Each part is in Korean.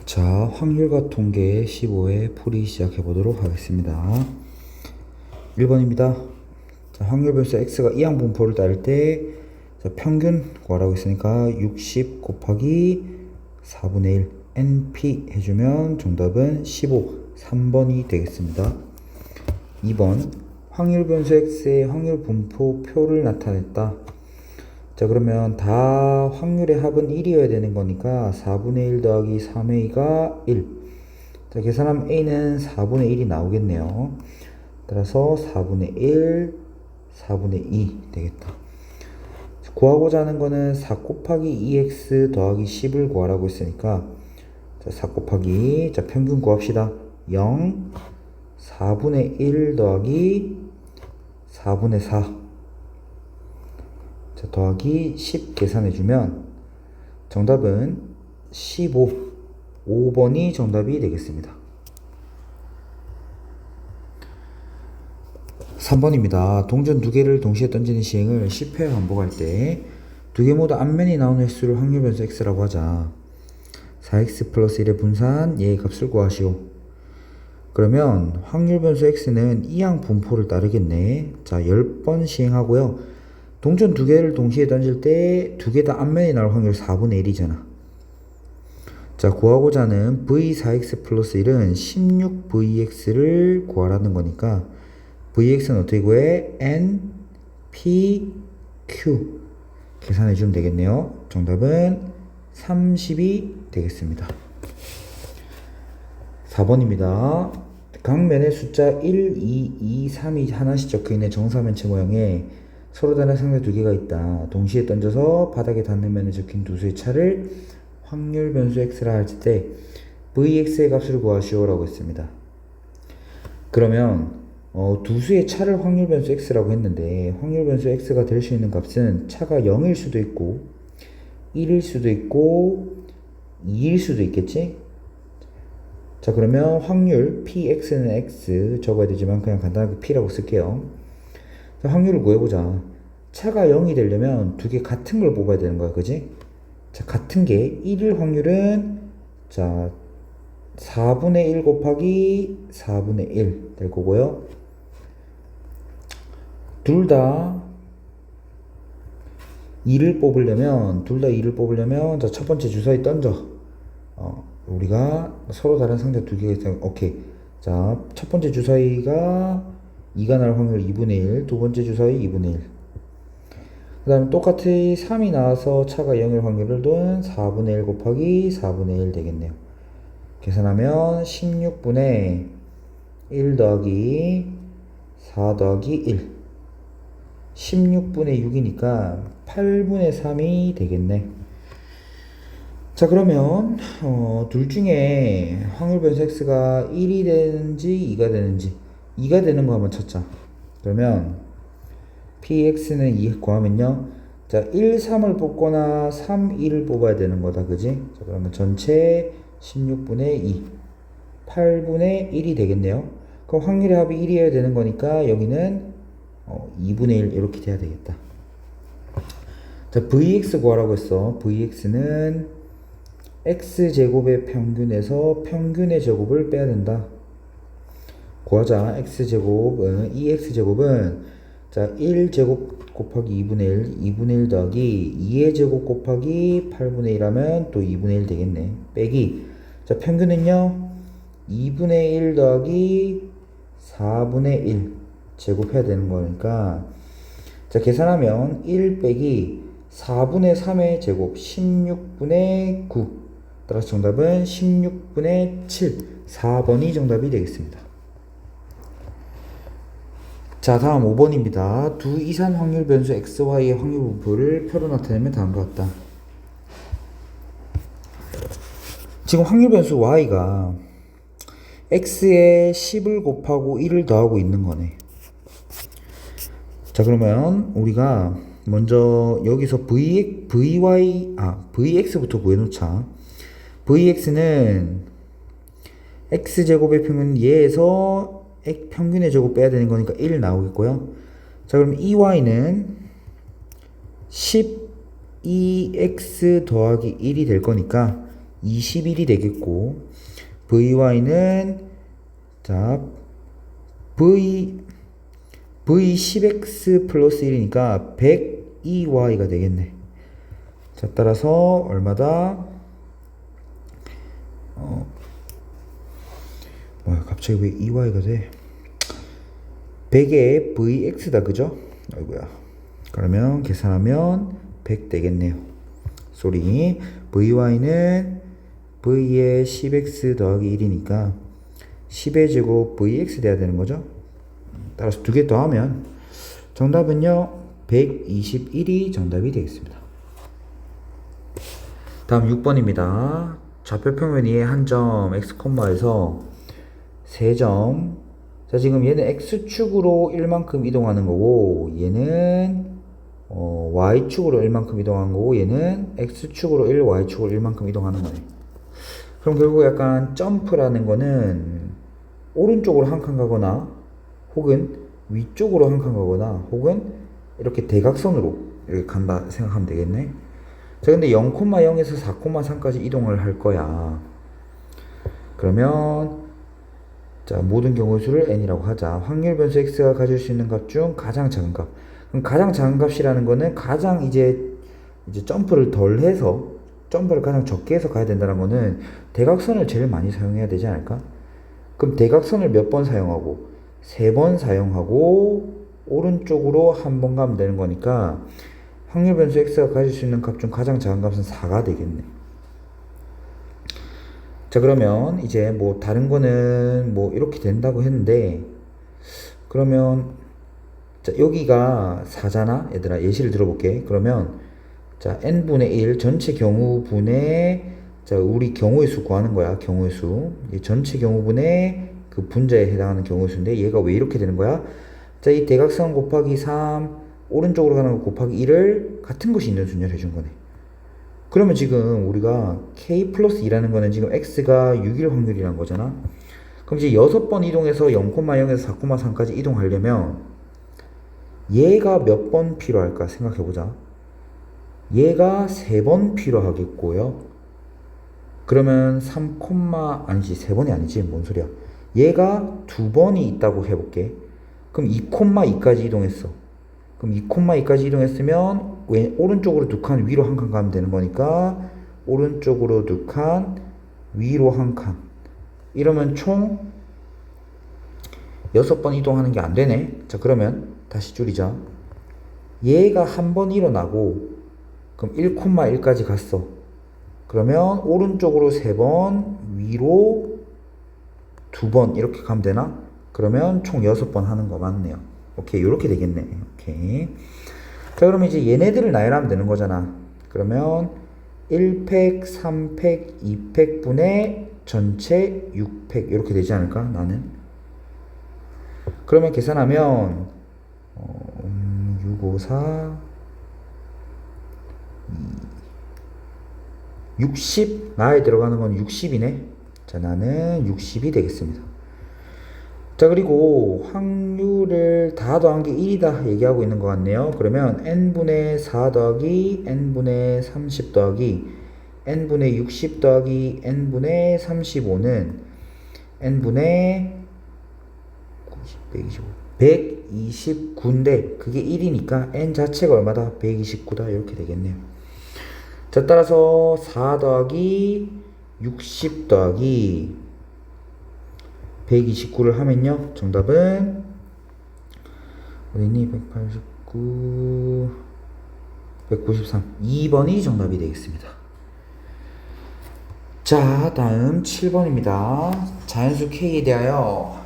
자, 확률과 통계 15회 풀이 시작해 보도록 하겠습니다. 1번입니다. 자, 확률 변수 x가 이항 분포를 따를 때 평균 구하라고 했으니까 60 곱하기 4분의 1 np 해주면 정답은 15, 3번이 되겠습니다. 2번 확률 변수 x의 확률 분포 표를 나타냈다. 자, 그러면 다 확률의 합은 1이어야 되는 거니까 4분의 1 더하기 3a가 1. 자, 계산하면 a는 4분의 1이 나오겠네요. 따라서 4분의 1, 4분의 2 되겠다. 구하고자 하는 거는 4 곱하기 2x 더하기 10을 구하라고 했으니까 자, 4 곱하기 자, 평균 구합시다. 0, 4분의 1 더하기 4분의 4 자, 더하기 10 계산해주면 정답은 15, 5번이 정답이 되겠습니다. 3번입니다. 동전 두 개를 동시에 던지는 시행을 10회 반복할 때 두 개 모두 앞면이 나오는 횟수를 확률 변수 x라고 하자. 4x 플러스 1의 분산 얘의 값을 구하시오. 그러면 확률 변수 x는 이항 분포를 따르겠네. 자, 10번 시행하고요. 동전 두 개를 동시에 던질 때 두 개 다 앞면이 나올 확률 4분의 1이잖아. 자, 구하고자 하는 v4x 플러스 1은 16vx를 구하라는 거니까 vx는 어떻게 구해? n, p, q 계산해 주면 되겠네요. 정답은 30이 되겠습니다. 4번입니다. 각면에 숫자 1, 2, 2, 3이 하나씩 적혀있는 정사면체 모양에 서로 다른 상대 두 개가 있다. 동시에 던져서 바닥에 닿는 면에 적힌 두 수의 차를 확률 변수 x라 할 때 vx의 값을 구하시오 라고 했습니다. 그러면 두 수의 차를 확률 변수 x라고 했는데 확률 변수 x가 될 수 있는 값은 차가 0일 수도 있고 1일 수도 있고 2일 수도 있겠지? 자, 그러면 확률 px는 x 적어야 되지만 그냥 간단하게 p라고 쓸게요. 자, 확률을 구해보자. 차가 0이 되려면 두 개 같은 걸 뽑아야 되는 거야, 그지? 자, 같은 게 1일 확률은 자 4분의 1 곱하기 4분의 1 될 거고요. 둘 다 2를 뽑으려면 자, 첫 번째 주사위 던져. 우리가 서로 다른 상자 두 개가 있으면 오케이. 자, 첫 번째 주사위가 2가 나올 확률 2분의 1, 두 번째 주사위 2분의 1. 그 다음에 똑같이 3이 나와서 차가 0일 확률은 4분의 1 곱하기 4분의 1 되겠네요. 계산하면 16분의 1 더하기 4 더하기 1. 16분의 6이니까 8분의 3이 되겠네. 자, 그러면 둘 중에 확률 변수 x가 1이 되는지 2가 되는지 2가 되는 거 한번 찾자. 그러면 px는 2 구하면요. 자, 1, 3을 뽑거나 3, 2를 뽑아야 되는 거다. 그지? 자, 그러면 전체 16분의 2 8분의 1이 되겠네요. 그럼 확률의 합이 1이어야 되는 거니까 여기는 2분의 1 이렇게 돼야 되겠다. 자, vx 구하라고 했어. vx는 x제곱의 평균에서 평균의 제곱을 빼야 된다. 구하자. x제곱은 2x제곱은 자 1제곱 곱하기 2분의 1 2분의 1 더하기 2의 제곱 곱하기 8분의 1 하면 또 2분의 1 되겠네. 빼기 자 평균은요 2분의 1 더하기 4분의 1 제곱해야 되는 거니까 자 계산하면 1 빼기 4분의 3의 제곱 16분의 9 따라서 정답은 16분의 7 4번이 정답이 되겠습니다. 자, 다음 5번입니다. 두 이산 확률 변수 xy의 확률 분포를 표로 나타내면 다음과 같다. 지금 확률 변수 y가 x에 10을 곱하고 1을 더하고 있는 거네. 자, 그러면 우리가 먼저 여기서 vx부터 구해놓자. vx는 x제곱의 평균 얘에서 평균의 제곱 빼야 되는 거니까 1 나오겠고요. 자, 그럼 EY는 12x 더하기 1이 될 거니까 21이 되겠고, vy는 자 v 10x 플러스 1이니까 102y가 되겠네. 자, 따라서 얼마다? 뭐야, 갑자기 왜 2y가 돼? 100에 vx다, 그죠? 아이고야. 그러면 계산하면 100 되겠네요. 쏘리. vy는 v에 10x 더하기 1이니까 10의 제곱 vx 돼야 되는 거죠. 따라서 두 개 더하면 정답은요 121이 정답이 되겠습니다. 다음 6번입니다. 좌표평면 위에 한 점 x, 에서 3점. 자, 지금 얘는 x축으로 1만큼 이동하는 거고, 얘는 y축으로 1만큼 이동하는 거고, 얘는 x축으로 1, y축으로 1만큼 이동하는 거네. 그럼 결국 약간 점프라는 거는 오른쪽으로 한 칸 가거나, 혹은 위쪽으로 한 칸 가거나, 혹은 이렇게 대각선으로 이렇게 간다 생각하면 되겠네. 자, 근데 0,0에서 4,3까지 이동을 할 거야. 그러면 자, 모든 경우의 수를 n이라고 하자. 확률 변수 x가 가질 수 있는 값 중 가장 작은 값. 그럼 가장 작은 값이라는 거는 가장 이제 점프를 덜 해서, 점프를 가장 적게 해서 가야 된다는 거는 대각선을 제일 많이 사용해야 되지 않을까? 그럼 대각선을 몇 번 사용하고, 3번 사용하고, 오른쪽으로 한 번 가면 되는 거니까 확률 변수 x가 가질 수 있는 값 중 가장 작은 값은 4가 되겠네. 자, 그러면 이제 뭐 다른 거는 뭐 이렇게 된다고 했는데, 그러면 자, 여기가 4잖아 얘들아. 예시를 들어볼게. 그러면 자, n분의 1 전체 경우분의, 자, 우리 경우의 수 구하는 거야. 경우의 수. 이 전체 경우분의 그 분자에 해당하는 경우의 수인데, 얘가 왜 이렇게 되는 거야? 자, 이 대각선 곱하기 3, 오른쪽으로 가는 거 곱하기 1을 같은 것이 있는 순위를 해준 거네. 그러면 지금 우리가 k 플러스 2라는 거는 지금 x가 6일 확률이란 거잖아. 그럼 이제 6번 이동해서 0,0에서 4,3까지 이동하려면 얘가 몇 번 필요할까 생각해보자. 얘가 3번 필요하겠고요. 그러면 3, 아니지, 3번이 아니지, 뭔 소리야. 얘가 2번이 있다고 해볼게. 그럼 2,2까지 이동했어. 그럼 2,2까지 이동했으면 오른쪽으로 2칸, 위로 1칸 가면 되는 거니까 오른쪽으로 2칸, 위로 1칸. 이러면 총 6번 이동하는 게 안 되네. 자, 그러면 다시 줄이자. 얘가 한 번 일어나고, 그럼 1,1까지 갔어. 그러면 오른쪽으로 3번, 위로 2번 이렇게 가면 되나? 그러면 총 6번 하는 거 맞네요. 오케이, 이렇게 되겠네. 오케이. 자, 그러면 이제 얘네들을 나열하면 되는 거잖아. 그러면 1팩, 3팩, 2팩분의 전체 6팩 이렇게 되지 않을까? 나는. 그러면 계산하면 6, 5, 4, 60, 나에 들어가는 건 60이네. 자, 나는 60이 되겠습니다. 자, 그리고 확률을 다 더한 게 1이다 얘기하고 있는 것 같네요. 그러면 n분의 4 더하기 n분의 30 더하기 n분의 60 더하기 n분의 35는 n분의 90, 125, 129인데 그게 1이니까 n 자체가 얼마다? 129다 이렇게 되겠네요. 자, 따라서 4 더하기 60 더하기 129를 하면요, 정답은 어디니? 189, 193, 2번이 정답이 되겠습니다. 자, 다음 7번입니다. 자연수 K에 대하여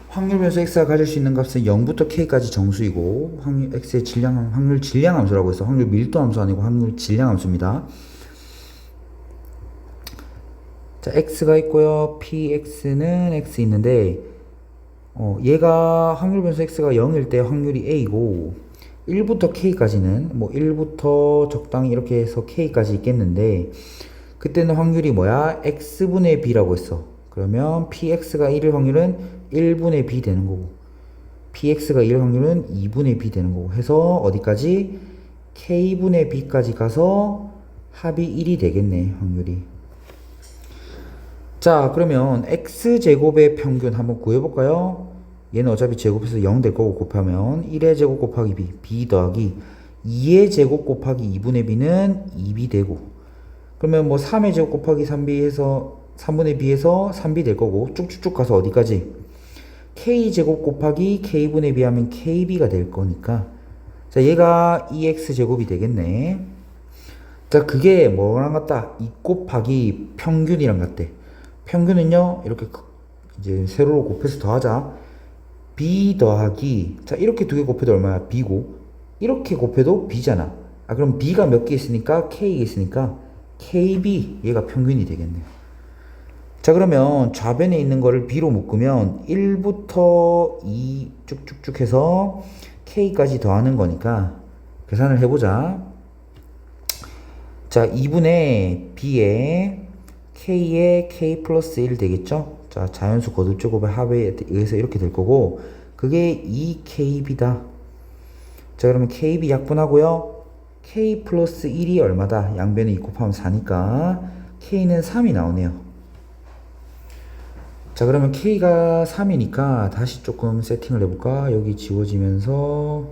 확률 변수 X가 가질 수 있는 값은 0부터 K까지 정수이고, 확률 X의 확률 질량 함수라고 해서 확률 밀도 함수 아니고 확률 질량 함수입니다. 자, x가 있고요. px는 x 있는데 얘가 확률 변수 x가 0일 때 확률이 a고 1부터 k까지는 뭐 1부터 적당히 이렇게 해서 k까지 있겠는데 그때는 확률이 뭐야? x분의 b라고 했어. 그러면 px가 1일 확률은 1분의 b 되는 거고 px가 1일 확률은 2분의 b 되는 거고 해서 어디까지? k분의 b까지 가서 합이 1이 되겠네, 확률이. 자, 그러면 x제곱의 평균 한번 구해볼까요? 얘는 어차피 제곱해서 0 될 거고 곱하면 1의 제곱 곱하기 b 더하기 2의 제곱 곱하기 2분의 b는 2b 되고, 그러면 뭐 3의 제곱 곱하기 3b 해서 3분의 b에서 3b 될 거고, 쭉쭉쭉 가서 어디까지? k제곱 곱하기 k분의 b 하면 kb가 될 거니까, 자, 얘가 2x제곱이 되겠네. 자, 그게 뭐랑 같다? 2 곱하기 평균이랑 같대. 평균은요, 이렇게 이제 세로로 곱해서 더하자. b 더하기, 자, 이렇게 두 개 곱해도 얼마야? b고, 이렇게 곱해도 b잖아. 아, 그럼 b가 몇 개 있으니까 k가 있으니까 kb, 얘가 평균이 되겠네요. 자, 그러면 좌변에 있는 거를 b로 묶으면 1부터 2 쭉쭉쭉 해서 k까지 더하는 거니까 계산을 해보자. 자, 2분의 b에 k에 k 플러스 1 되겠죠? 자, 자연수 거듭제곱의 합에 의해서 이렇게 될 거고, 그게 2kb다. 자, 그러면 kb 약분하고요. k 플러스 1이 얼마다? 양변에 2 곱하면 4니까 k는 3이 나오네요. 자, 그러면 k가 3이니까 다시 조금 세팅을 해볼까? 여기 지워지면서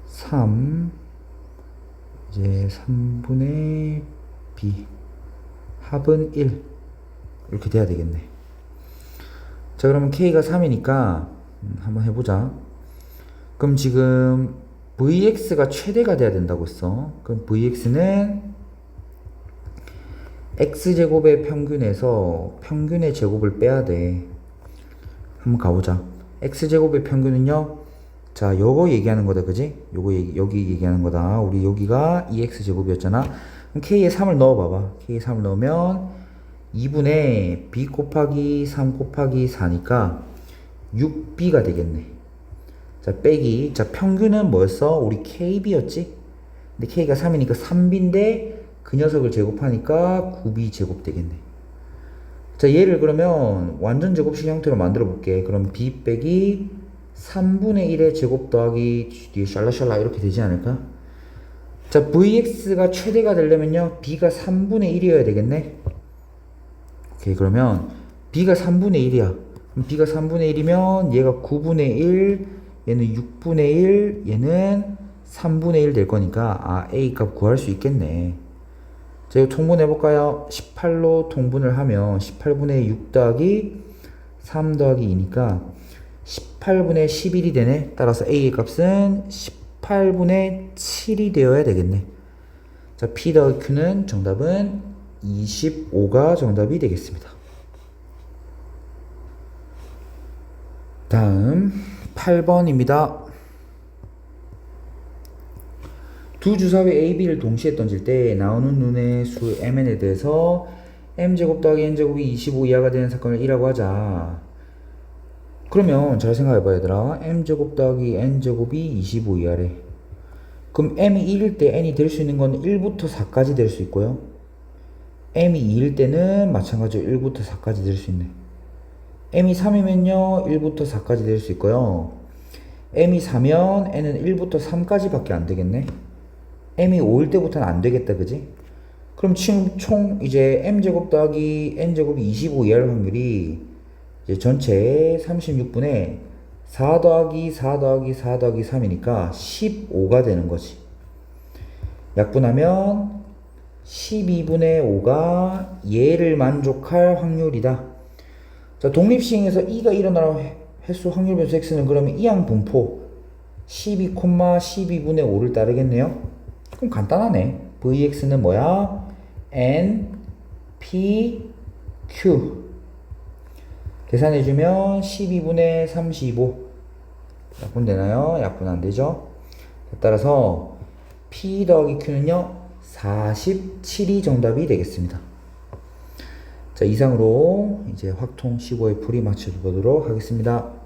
3, 이제 3분의 b 합은 1 이렇게 돼야 되겠네. 자, 그러면 k가 3이니까 한번 해보자. 그럼 지금 vx가 최대가 돼야 된다고 했어. 그럼 vx는 x제곱의 평균에서 평균의 제곱을 빼야 돼. 한번 가보자. x제곱의 평균은요, 자, 요거 얘기하는 거다, 그지? 여기 얘기하는 거다. 우리 여기가 2x제곱이었잖아. 그럼 k에 3을 넣어봐봐. k에 3을 넣으면 2분의 b 곱하기 3 곱하기 4니까 6b가 되겠네. 자, 빼기. 자, 평균은 뭐였어? 우리 kb였지? 근데 k가 3이니까 3b인데 그 녀석을 제곱하니까 9b 제곱 되겠네. 자, 얘를 그러면 완전 제곱식 형태로 만들어 볼게. 그럼 b 빼기 3분의 1의 제곱 더하기 뒤에 샬라샬라 이렇게 되지 않을까? 자, vx가 최대가 되려면요, b가 3분의 1이어야 되겠네. 오케이, 그러면 b가 3분의 1이야. 그럼 b가 3분의 1이면 얘가 9분의 1, 얘는 6분의 1, 얘는 3분의 1 될 거니까, 아, a 값 구할 수 있겠네. 자, 이거 통분해볼까요? 18로 통분을 하면 18분의 6 더하기 3 더하기 2니까 18분의 11이 되네. 따라서 a의 값은 18분의 7이 되어야 되겠네. 자, p 더하기 q는 정답은 25가 정답이 되겠습니다. 다음 8번입니다. 두 주사위 A, B를 동시에 던질 때 나오는 눈의 수 mn에 대해서 m제곱 더하기 n제곱이 25 이하가 되는 사건을 E라고 하자. 그러면 잘 생각해봐, 얘들아. m제곱 더하기 n제곱이 25 이하래. 그럼 m이 1일 때 n이 될 수 있는 건 1부터 4까지 될 수 있고요. m이 2일 때는 마찬가지로 1부터 4까지 될 수 있네. m이 3이면요 1부터 4까지 될 수 있고요. m이 4면 n은 1부터 3까지 밖에 안 되겠네. m이 5일 때부터는 안 되겠다, 그지? 그럼 지금 총 이제 m제곱 더하기 n제곱이 25 이하일 확률이 이제 전체 36분의 4 더하기 4 더하기 4 더하기 3이니까 15가 되는 거지. 약분하면 12분의 5가 얘를 만족할 확률이다. 자, 독립시행에서 E가 일어나는 횟수 확률 변수 X는 그러면 이항 분포 12, 12분의 5를 따르겠네요. 그럼 간단하네. Vx는 뭐야? N, P, Q. 계산해주면 12분의 35. 약분되나요? 약분 안되죠? 따라서 P 더하기 Q는요 47이 정답이 되겠습니다. 자, 이상으로 이제 확통 15의 풀이 마쳐보도록 하겠습니다.